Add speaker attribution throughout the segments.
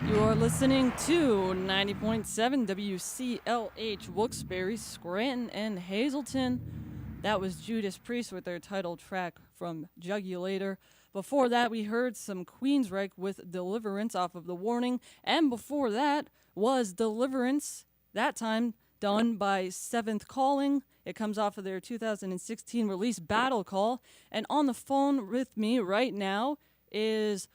Speaker 1: You are listening to 90.7 WCLH, Wilkes-Barre, Scranton, and Hazleton. That was Judas Priest with their title track from Jugulator. Before that, we heard some Queensryche with Deliverance off of The Warning. And before that was Deliverance, that time done by Seventh Calling. It comes off of their 2016 release Battle Call. And on the phone with me right now is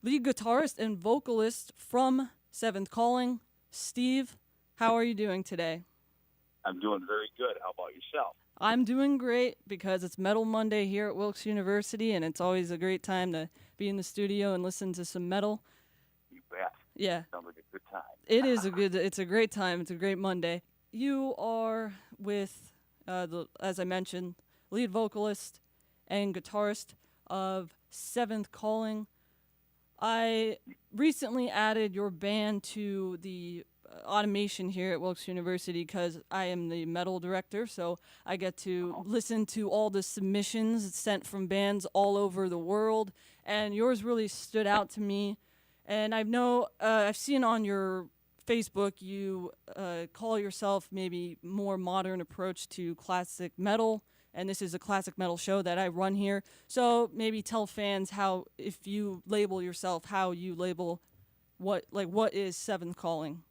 Speaker 1: lead guitarist and vocalist from Seventh Calling, Steve. How are you doing today?
Speaker 2: I'm doing very good. How about yourself?
Speaker 1: I'm doing great because it's Metal Monday here at Wilkes University, and it's always a great time to be in the studio and listen to some metal.
Speaker 2: You bet.
Speaker 1: Yeah.
Speaker 2: Sounds like a good time.
Speaker 1: It's a great time. It's a great Monday. You are with, as I mentioned, lead vocalist and guitarist of Seventh Calling. I recently added your band to the automation here at Wilkes University because I am the metal director, so I get to listen to all the submissions sent from bands all over the world, and yours really stood out to me. And I've seen on your Facebook you call yourself maybe more modern approach to classic metal, and this is a classic metal show that I run here. So maybe tell fans how, if you label yourself, how you label what is Seventh Calling.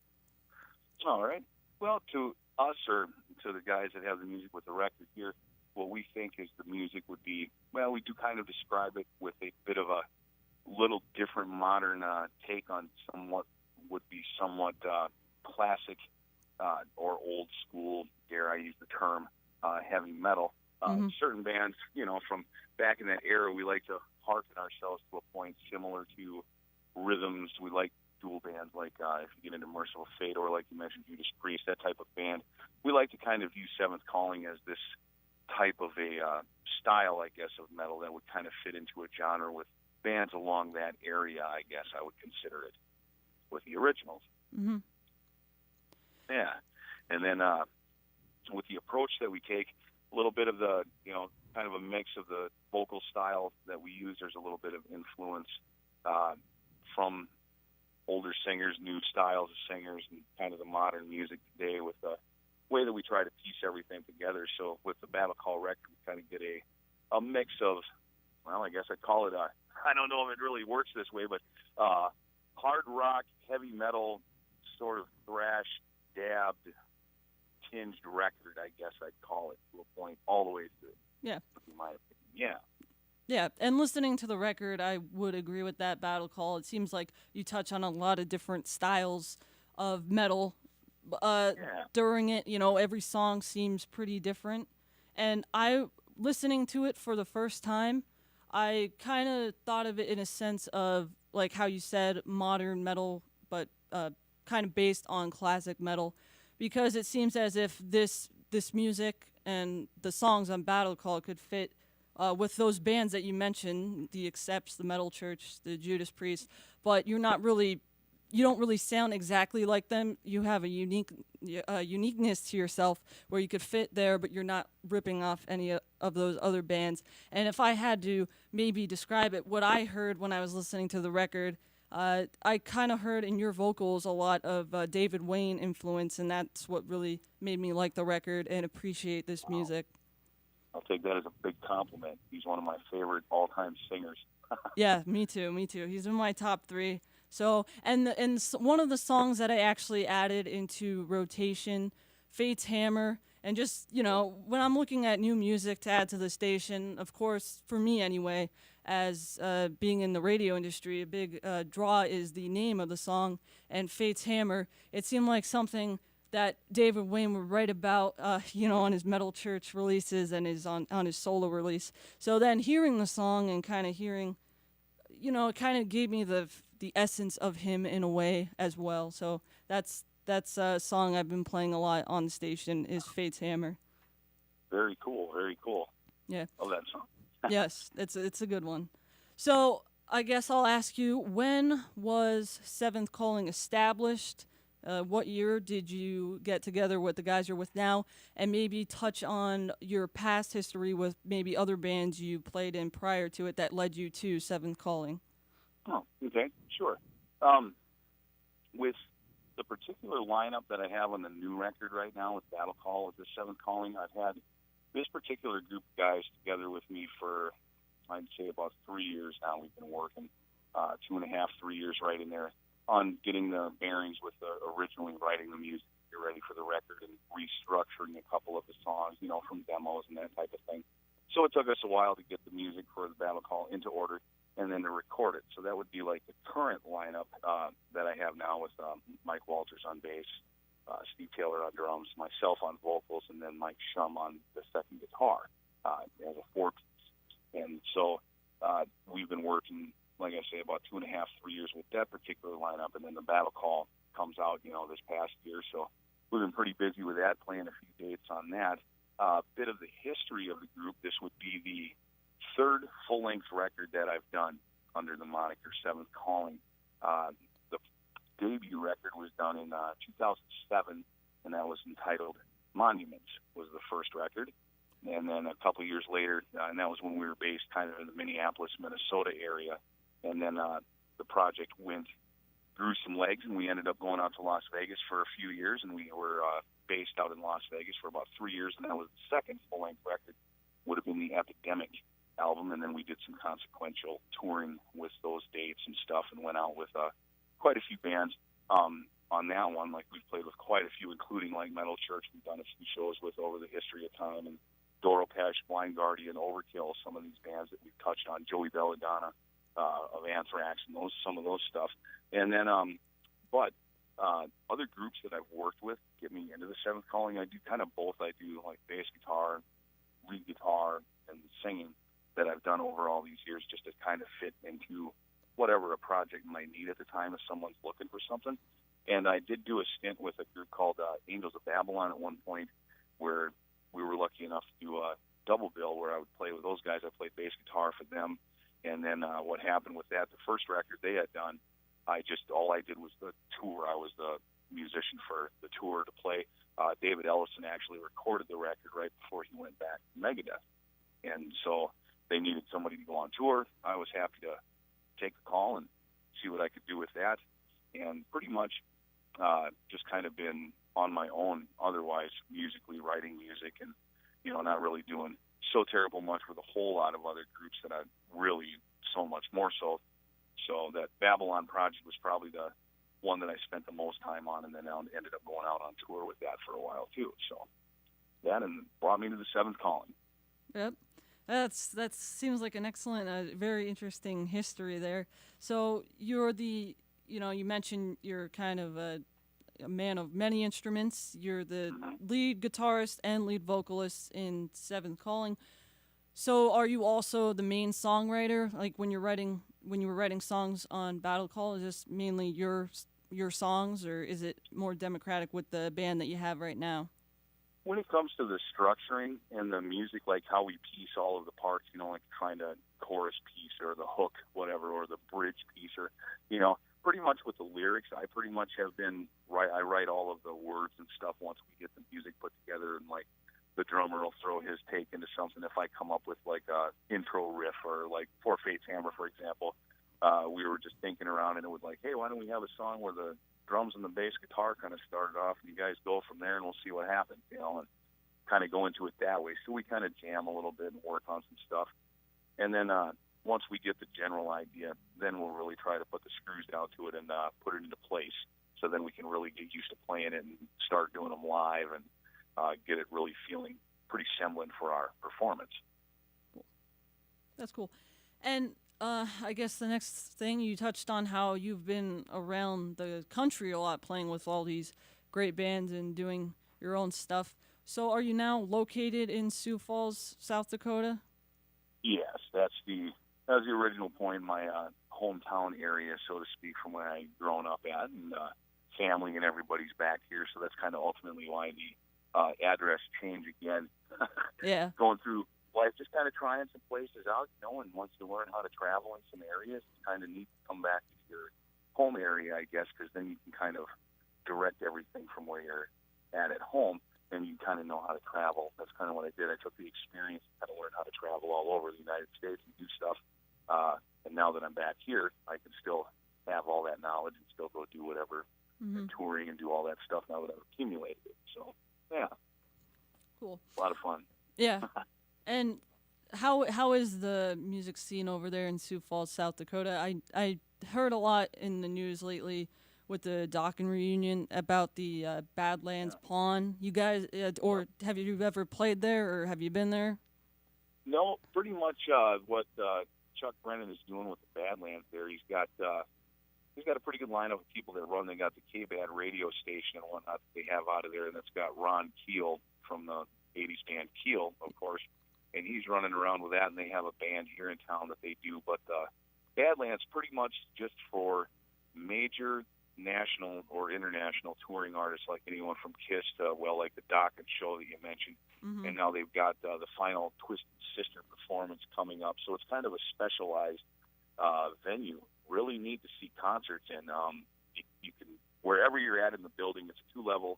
Speaker 2: All right. Well, to us or to the guys that have the music with the record here, what we think is the music would be, well, we do kind of describe it with a bit of a little different modern take on somewhat classic or old school, dare I use the term, heavy metal. Certain bands, from back in that era, we like to hearken ourselves to a point similar to rhythms. We like dual bands, like if you get into Merciful Fate or like you mentioned Judas Priest, that type of band. We like to kind of view Seventh Calling as this type of a style, I guess, of metal that would kind of fit into a genre with bands along that area, I guess I would consider it, with the originals.
Speaker 1: Mm-hmm.
Speaker 2: Yeah. And then with the approach that we take, a little bit of the, kind of a mix of the vocal style that we use. There's a little bit of influence from older singers, new styles of singers, and kind of the modern music today with the way that we try to piece everything together. So with the Battle Call record, we kind of get a mix of, well, I guess I'd call it I don't know if it really works this way, but hard rock, heavy metal, sort of thrash, dabbed, tinged record, I guess I'd call it, to a point, all the way through.
Speaker 1: Yeah.
Speaker 2: In my opinion. Yeah.
Speaker 1: Yeah, and listening to the record, I would agree with that Battle Call. It seems like you touch on a lot of different styles of metal during it. Every song seems pretty different. And listening to it for the first time, I kind of thought of it in a sense of, like how you said, modern metal, but kind of based on classic metal, because it seems as if this music and the songs on Battle Call could fit with those bands that you mentioned, the Accepts, the Metal Church, the Judas Priest, but you don't really sound exactly like them. You have a uniqueness to yourself where you could fit there, but you're not ripping off any of those other bands. And if I had to maybe describe it, what I heard when I was listening to the record, I kind of heard in your vocals a lot of David Wayne influence, and that's what really made me like the record and appreciate this music.
Speaker 2: I'll take that as a big compliment. He's one of my favorite all-time singers.
Speaker 1: Yeah, me too. He's in my top 3. So, and one of the songs that I actually added into rotation, Fate's Hammer, and just, when I'm looking at new music to add to the station, of course, for me anyway, as being in the radio industry, a big draw is the name of the song, and Fate's Hammer. It seemed like something that David Wayne would write about, on his Metal Church releases and on his solo release. So then hearing the song and kind of hearing, it kind of gave me the essence of him in a way as well. So that's a song I've been playing a lot on the station is Fate's Hammer.
Speaker 2: Very cool, very cool.
Speaker 1: Yeah.
Speaker 2: Love that song.
Speaker 1: Yes, it's a good one. So I guess I'll ask you, when was Seventh Calling established? What year did you get together with the guys you're with now? And maybe touch on your past history with maybe other bands you played in prior to it that led you to Seventh Calling.
Speaker 2: Oh, okay, sure. with the particular lineup that I have on the new record right now with Battle Call, with the Seventh Calling, I've had this particular group of guys together with me for, I'd say, about 3 years now. We've been working 2.5, 3 years right in there on getting the bearings with originally writing the music, get ready for the record, and restructuring a couple of the songs, from demos and that type of thing. So it took us a while to get the music for the Battle Call into order and then to record it. So that would be like the current lineup that I have now with Mike Walters on bass, Steve Taylor on drums, myself on vocals, and then Mike Shum on the second guitar as a four-piece. And so we've been working, like I say, about 2.5, 3 years with that particular lineup, and then the Battle Call comes out, this past year. So we've been pretty busy with that, playing a few dates on that. Bit of the history of the group, this would be the third full-length record that I've done under the moniker Seventh Calling. The debut record was done in 2007, and that was entitled Monuments, was the first record. And then a couple of years later, and that was when we were based kind of in the Minneapolis, Minnesota area. And then the project grew some legs, and we ended up going out to Las Vegas for a few years, and we were based out in Las Vegas for about 3 years, and that was the second full-length record, would have been the Epidemic album, and then we did some consequential touring with those dates and stuff, and went out with quite a few bands on that one. Like, we've played with quite a few, including like Metal Church, we've done a few shows with over the history of time, and Doro Pesh, Blind Guardian, Overkill, some of these bands that we've touched on, Joey Belladonna of Anthrax, and some of those stuff. And then, but other groups that I've worked with get me into the Seventh Calling. I do kind of both. I do like bass guitar, lead guitar, and singing that I've done over all these years, just to kind of fit into whatever a project might need at the time if someone's looking for something. And I did do a stint with a group called Angels of Babylon at one point, where we were lucky enough to do a double bill where I would play with those guys. I played bass guitar for them. And then what happened with that, the first record they had done, all I did was the tour. I was the musician for the tour to play. David Ellison actually recorded the record right before he went back to Megadeth. And so they needed somebody to go on tour. I was happy to take the call and see what I could do with that. And pretty much just kind of been on my own otherwise, musically writing music, and, not really doing so terrible much with a whole lot of other groups that I really so much more so. So that Babylon project was probably the one that I spent the most time on, and then I ended up going out on tour with that for a while too. So that and brought me to the Seventh Calling.
Speaker 1: Yep. That seems like an excellent, very interesting history there. So you're you mentioned you're kind of a man of many instruments. You're the lead guitarist and lead vocalist in Seventh Calling. So are you also the main songwriter? Like when you were writing songs on Battle Call, is this mainly your songs, or is it more democratic with the band that you have right now?
Speaker 2: When it comes to the structuring and the music, like how we piece all of the parts, like trying to chorus piece or the hook, whatever, or the bridge piece, or, pretty much with the lyrics, I pretty much have been I write all of the words and stuff once we get the music put together, and like the drummer will throw his take into something. If I come up with like a intro riff, or like For Fate's Hammer, for example, we were just thinking around, and it was like, hey, why don't we have a song where the drums and the bass guitar kind of started off, and you guys go from there, and we'll see what happens, and kind of go into it that way. So we kind of jam a little bit and work on some stuff. And then once we get the general idea, then we'll really try to put the screws down to it and put it into place. So then we can really get used to playing it and start doing them live and get it really feeling pretty semblant for our performance.
Speaker 1: Cool. That's cool. And I guess the next thing, you touched on how you've been around the country a lot, playing with all these great bands and doing your own stuff. So are you now located in Sioux Falls, South Dakota?
Speaker 2: Yes, that was the original point, my hometown area, so to speak, from where I grown up at, and family and everybody's back here. So that's kind of ultimately why the address change again.
Speaker 1: Yeah.
Speaker 2: Going through life, just kind of trying some places out, and once you learn how to travel in some areas, it's kind of neat to come back to your home area, I guess, because then you can kind of direct everything from where you're at home, and you kind of know how to travel. That's kind of what I did. I took the experience and kind of learned how to travel all over the United States and do stuff. And now that I'm back here, I can still have all that knowledge and still go do whatever and touring and do all that stuff now that I've accumulated it. So, yeah.
Speaker 1: Cool.
Speaker 2: A lot of fun.
Speaker 1: Yeah. And how is the music scene over there in Sioux Falls, South Dakota? I heard a lot in the news lately with the Dokken reunion about the Badlands Pawn. You guys, or have you ever played there, or have you been there?
Speaker 2: No, pretty much what Chuck Brennan is doing with the Badlands there. He's got a pretty good lineup of people that run. They got the K-Bad radio station and whatnot that they have out of there, and that's got Ron Keel from the 80s band Keel, of course, and he's running around with that, and they have a band here in town that they do. But Badlands pretty much just for major national or international touring artists, like anyone from Kiss to, like the Dokken show that you mentioned.
Speaker 1: Mm-hmm.
Speaker 2: And now they've got the final Twisted Sister performance coming up. So it's kind of a specialized venue. Really neat to see concerts in. You can, wherever you're at in the building, it's a 2-level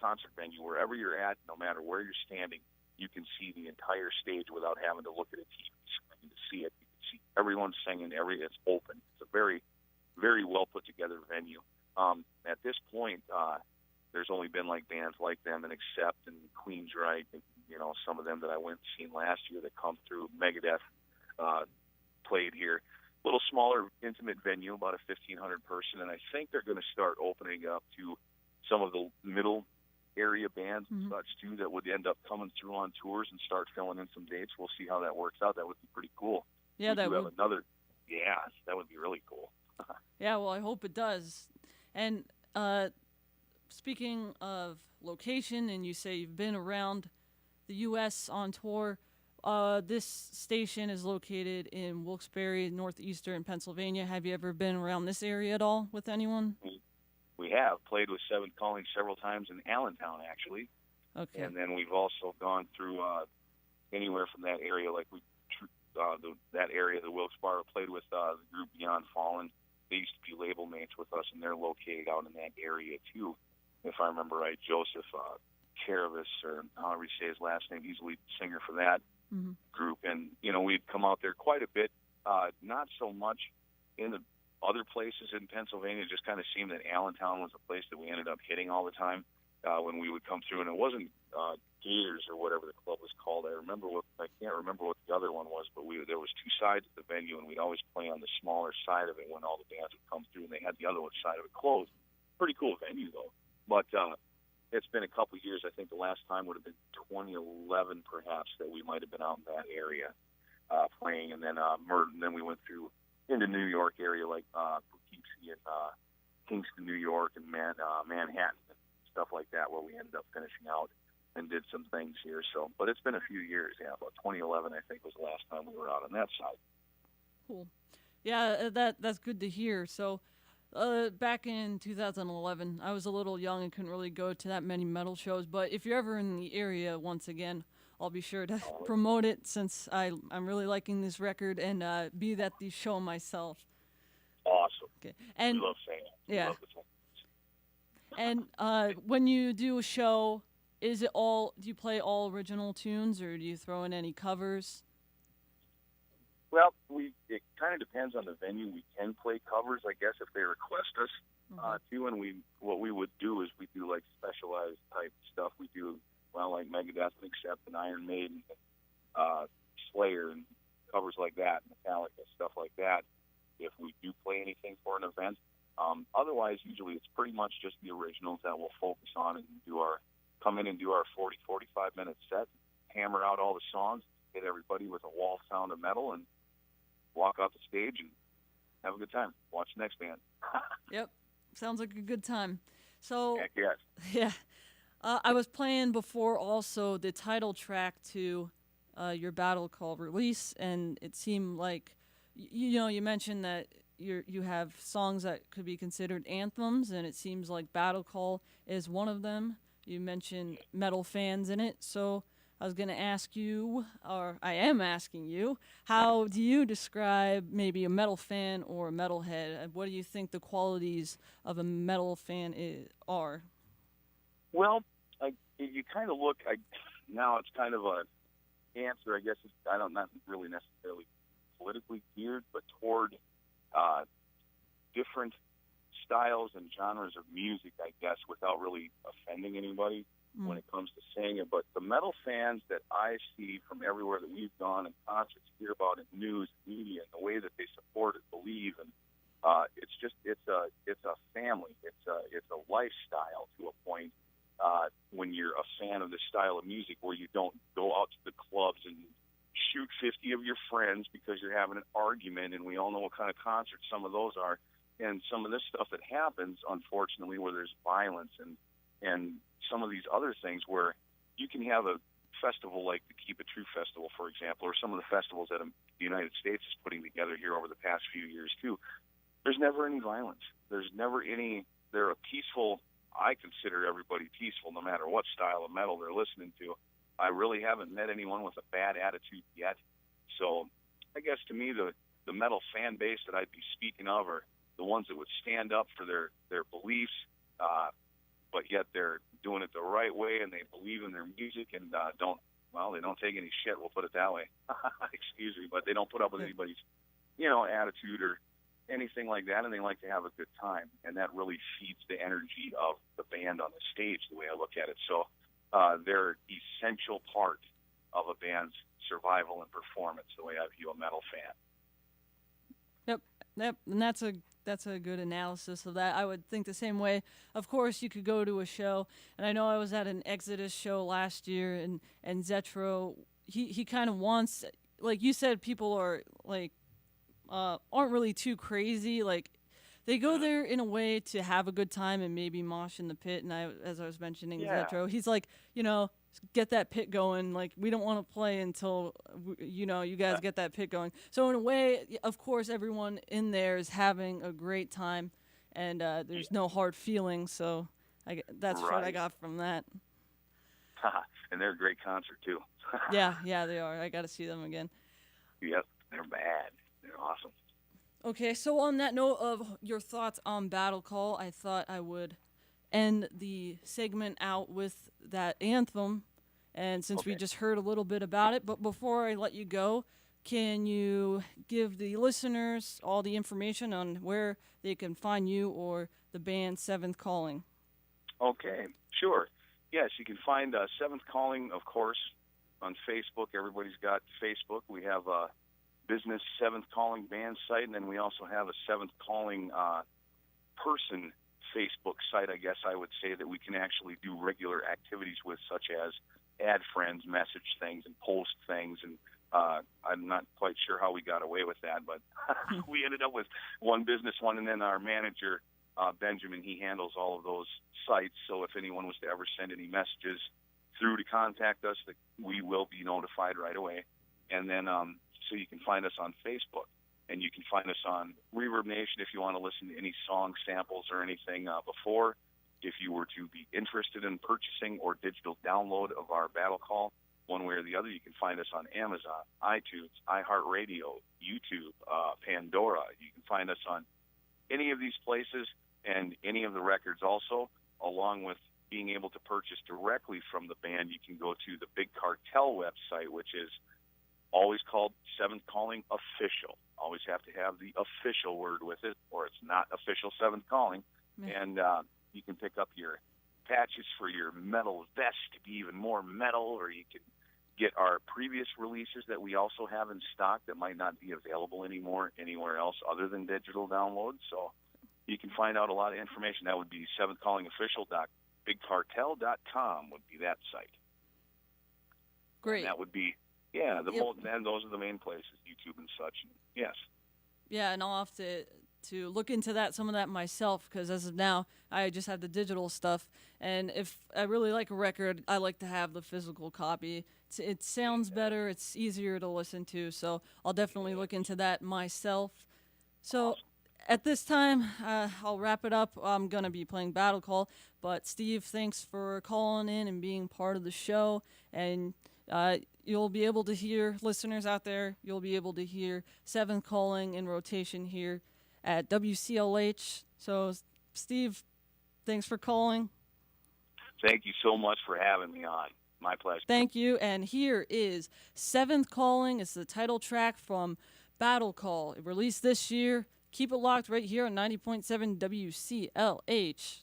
Speaker 2: concert venue. Wherever you're at, no matter where you're standing, you can see the entire stage without having to look at a TV screen to see it. You can see everyone singing. It's open. It's a very, very well put together venue. At this point, there's only been like bands like them and Accept and Queensryche, and some of them that I went and seen last year that come through. Megadeth played here. A little smaller, intimate venue, about a 1,500 person, and I think they're going to start opening up to some of the middle area bands and such too that would end up coming through on tours and start filling in some dates. We'll see how that works out. That would be pretty cool.
Speaker 1: Yeah, that would.
Speaker 2: That would be really cool.
Speaker 1: Yeah, well, I hope it does. And speaking of location, and you say you've been around the U.S. on tour, this station is located in Wilkes-Barre, northeastern Pennsylvania. Have you ever been around this area at all with anyone?
Speaker 2: We have played with Seventh Calling several times in Allentown, actually.
Speaker 1: Okay.
Speaker 2: And then we've also gone through anywhere from that area, like that area, the Wilkes-Barre, played with the group Beyond Fallen. They used to be label mates with us, and they're located out in that area too. If I remember right, Joseph Caravis, or however you say his last name, he's the lead singer for that group. And, we'd come out there quite a bit, not so much in the other places in Pennsylvania. It just kind of seemed that Allentown was a place that we ended up hitting all the time when we would come through. And it wasn't Gators or whatever the club was called. I can't remember what the other one was, but there was 2 sides of the venue, and we'd always play on the smaller side of it when all the bands would come through, and they had the other side of it closed. Pretty cool venue, though. But it's been a couple of years. I think the last time would have been 2011, perhaps, that we might have been out in that area playing. And then then we went through into New York area, like Poughkeepsie and Kingston, New York, and Manhattan, and stuff like that, where we ended up finishing out and did some things here. So, but it's been a few years. Yeah, about 2011, I think, was the last time we were out on that side.
Speaker 1: Cool. Yeah, that's good to hear. So, back in 2011, I was a little young and couldn't really go to that many metal shows. But if you're ever in the area, once again, I'll be sure to promote it, since I'm really liking this record and be at the show myself.
Speaker 2: Awesome.
Speaker 1: Okay. And
Speaker 2: we love saying it.
Speaker 1: Yeah.
Speaker 2: We love this one.
Speaker 1: And when you do a show, do you play all original tunes, or do you throw in any covers?
Speaker 2: Well, it kind of depends on the venue. We can play covers, I guess, if they request us to. And what we would do is we do like specialized type stuff. We do like Megadeth and Accept and Iron Maiden, Slayer, and covers like that, Metallica, stuff like that. If we do play anything for an event, otherwise usually it's pretty much just the originals that we'll focus on and come in and do our 40-45 minute set, hammer out all the songs, hit everybody with a wall sound of metal, and walk off the stage and have a good time. Watch the next band.
Speaker 1: Yep. Sounds like a good time. So,
Speaker 2: Heck yes.
Speaker 1: Yeah. I was playing before also the title track to your Battle Call release, and it seemed like, you mentioned that you have songs that could be considered anthems, and it seems like Battle Call is one of them. You mentioned metal fans in it, so I was going to ask you, or I am asking you, how do you describe maybe a metal fan or a metalhead? What do you think the qualities of a metal fan are?
Speaker 2: Well, you kind of look. Now it's kind of an answer. I guess not really necessarily politically geared, but toward different styles and genres of music, I guess, without really offending anybody when it comes to saying it. But the metal fans that I see from everywhere that we've gone and concerts, hear about in news, media, and the way that they support and believe, and it's a family, it's a lifestyle to a point. When you're a fan of this style of music, where you don't go out to the clubs and shoot 50 of your friends because you're having an argument, and we all know what kind of concerts some of those are, and some of this stuff that happens, unfortunately, where there's violence and some of these other things where you can have a festival like the Keep It True Festival, for example, or some of the festivals that the United States is putting together here over the past few years too. There's never any violence. There's never any. They're a peaceful. I consider everybody peaceful, no matter what style of metal they're listening to. I really haven't met anyone with a bad attitude yet. So I guess to me, the metal fan base that I'd be speaking of are the ones that would stand up for their beliefs, but yet they're doing it the right way, and they believe in their music, and they don't take any shit. We'll put it that way. Excuse me, but they don't put up with anybody's, attitude or anything like that, and they like to have a good time, and that really feeds the energy of the band on the stage, the way I look at it. So they're essential part of a band's survival and performance, the way I view a metal fan.
Speaker 1: Yep, and that's a good analysis of that. I would think the same way. Of course, you could go to a show, and I know I was at an Exodus show last year, and Zetro, he kind of wants, like you said, people are like aren't really too crazy. Like, they go there in a way to have a good time and maybe mosh in the pit. And as I was mentioning, Zetro, he's like, get that pit going. Like, we don't want to play until, you guys get that pit going. So in a way, of course, everyone in there is having a great time, and there's no hard feelings. So that's what I got from that.
Speaker 2: And they're a great concert, too.
Speaker 1: yeah, they are. I got to see them again.
Speaker 2: Yep, they're bad. They're awesome.
Speaker 1: Okay, so on that note of your thoughts on Battle Call, I thought I would end the segment out with that anthem. And since we just heard a little bit about it, but before I let you go, can you give the listeners all the information on where they can find you or the band Seventh Calling?
Speaker 2: Okay, sure. Yes, you can find Seventh Calling, of course, on Facebook. Everybody's got Facebook. We have a business Seventh Calling band site, and then we also have a Seventh Calling person Facebook site, I guess I would say, that we can actually do regular activities with, such as add friends, message things, and post things. And I'm not quite sure how we got away with that, but we ended up with one business one, and then our manager, Benjamin, he handles all of those sites. So if anyone was to ever send any messages through to contact us, we will be notified right away. And then so you can find us on Facebook, and you can find us on Reverb Nation if you want to listen to any song samples or anything before. If you were to be interested in purchasing or digital download of our Battle Call, one way or the other, you can find us on Amazon, iTunes, iHeartRadio, YouTube, Pandora. You can find us on any of these places and any of the records also, along with being able to purchase directly from the band. You can go to the Big Cartel website, which is always called Seventh Calling Official. Always have to have the official word with it, or it's not official Seventh Calling. And you can pick up your patches for your metal vest to be even more metal, or you can get our previous releases that we also have in stock that might not be available anymore anywhere else other than digital download. So you can find out a lot of information. That would be seventhcallingofficial.bigcartel.com would be that site.
Speaker 1: Great.
Speaker 2: And that would be, and those are the main places, YouTube and such. Yes.
Speaker 1: Yeah, and I'll have to look into some of that myself, because as of now, I just have the digital stuff. And if I really like a record, I like to have the physical copy. It sounds better. It's easier to listen to. So I'll definitely look into that myself. So at this time, I'll wrap it up. I'm going to be playing Battle Call. But Steve, thanks for calling in and being part of the show. And you'll be able to hear, listeners out there, you'll be able to hear Seventh Calling in rotation here at WCLH. So, Steve, thanks for calling.
Speaker 2: Thank you so much for having me on. My pleasure.
Speaker 1: Thank you. And here is Seventh Calling. It's the title track from Battle Call. It released this year. Keep it locked right here on 90.7 WCLH.